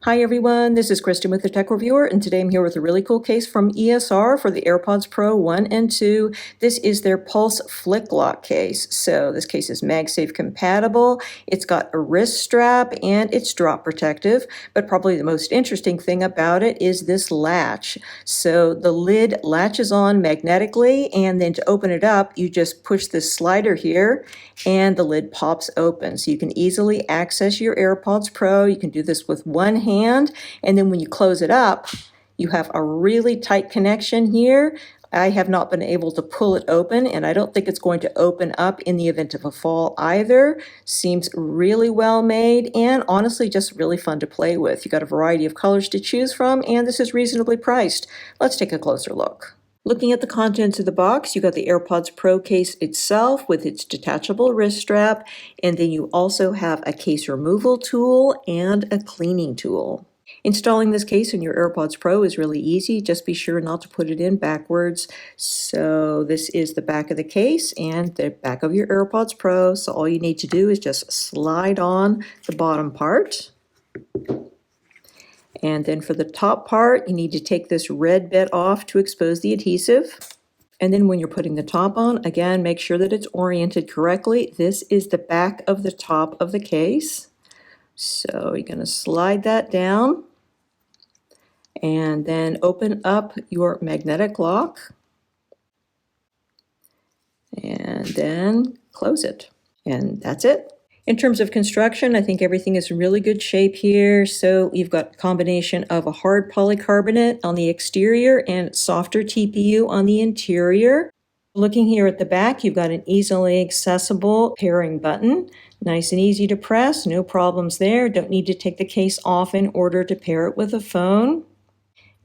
Hi everyone, this is Kristen with the Tech Reviewer, and today I'm here with a really cool case from ESR for the AirPods Pro 1 and 2. This is their Pulse FlickLock case. So this case is MagSafe compatible, it's got a wrist strap, and it's drop protective, but probably the most interesting thing about it is this latch. So the lid latches on magnetically, and then to open it up, you just push this slider here, and the lid pops open. So you can easily access your AirPods Pro. You can do this with one hand, and then when you close it up, you have a really tight connection here. I have not been able to pull it open, and I don't think it's going to open up in the event of a fall either. Seems really well made, and honestly just really fun to play with. You got a variety of colors to choose from, and this is reasonably priced. Let's take a closer look. Looking at the contents of the box, you got the AirPods Pro case itself with its detachable wrist strap, and then you also have a case removal tool and a cleaning tool. Installing this case in your AirPods Pro is really easy. Just be sure not to put it in backwards. So this is the back of the case and the back of your AirPods Pro. So all you need to do is just slide on the bottom part. And then for the top part, you need to take this red bit off to expose the adhesive. And then when you're putting the top on, again, make sure that it's oriented correctly. This is the back of the top of the case. So you're going to slide that down and then open up your magnetic lock and then close it. And that's it. In terms of construction, I think everything is in really good shape here. So you've got a combination of a hard polycarbonate on the exterior and softer TPU on the interior. Looking here at the back, you've got an easily accessible pairing button. Nice and easy to press, no problems there. Don't need to take the case off in order to pair it with a phone.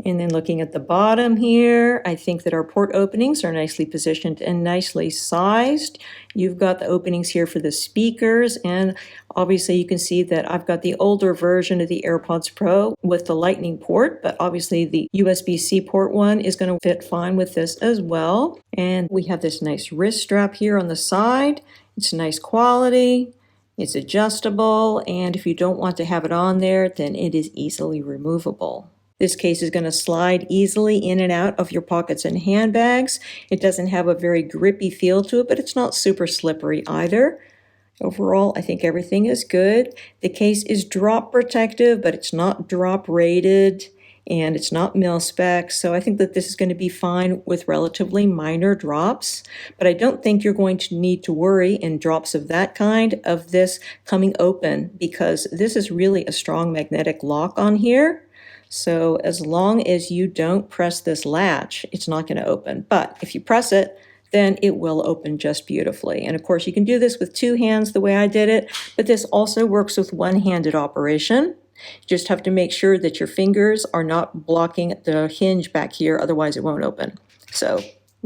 And then looking at the bottom here, I think that our port openings are nicely positioned and nicely sized. You've got the openings here for the speakers, and obviously you can see that I've got the older version of the AirPods Pro with the Lightning port, but obviously the USB-C port one is going to fit fine with this as well. And we have this nice wrist strap here on the side. It's nice quality. It's adjustable, and if you don't want to have it on there, then it is easily removable. This case is going to slide easily in and out of your pockets and handbags. It doesn't have a very grippy feel to it, but it's not super slippery either. Overall, I think everything is good. The case is drop protective, but it's not drop rated, and it's not mil-spec, so I think that this is going to be fine with relatively minor drops. But I don't think you're going to need to worry in drops of that kind of this coming open, because this is really a strong magnetic lock on here. So as long as you don't press this latch, it's not going to open. But if you press it, then it will open just beautifully. And of course, you can do this with two hands the way I did it, but this also works with one-handed operation. You just have to make sure that your fingers are not blocking the hinge back here, otherwise it won't open. So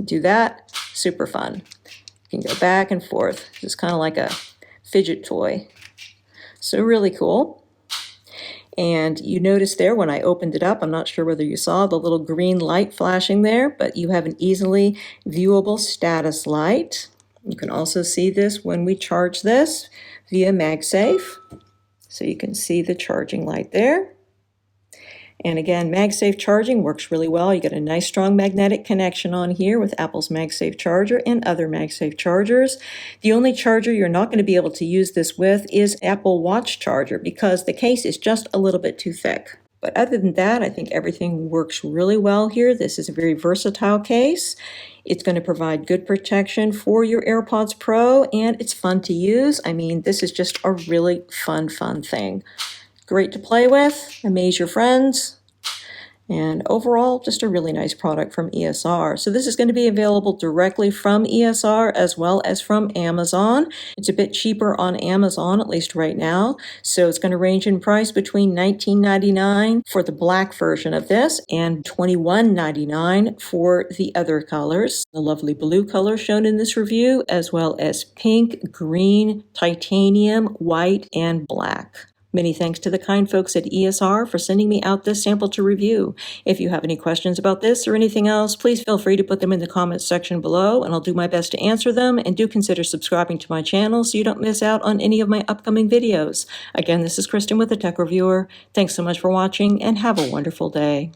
do that, super fun. You can go back and forth, just kind of like a fidget toy. So really cool. And you notice there when I opened it up, I'm not sure whether you saw the little green light flashing there, but you have an easily viewable status light. You can also see this when we charge this via MagSafe. So you can see the charging light there. And again, MagSafe charging works really well. You get a nice strong magnetic connection on here with Apple's MagSafe charger and other MagSafe chargers. The only charger you're not going to be able to use this with is Apple Watch charger, because the case is just a little bit too thick. But other than that, I think everything works really well here. This is a very versatile case. It's going to provide good protection for your AirPods Pro, and it's fun to use. I mean, this is just a really fun thing. Great to play with, amaze your friends, and overall, just a really nice product from ESR. So this is going to be available directly from ESR as well as from Amazon. It's a bit cheaper on Amazon, at least right now. So it's going to range in price between $19.99 for the black version of this and $21.99 for the other colors. The lovely blue color shown in this review, as well as pink, green, titanium, white, and black. Many thanks to the kind folks at ESR for sending me out this sample to review. If you have any questions about this or anything else, please feel free to put them in the comments section below, and I'll do my best to answer them. And do consider subscribing to my channel so you don't miss out on any of my upcoming videos. Again, this is Kristen with the Tech Reviewer. Thanks so much for watching, and have a wonderful day.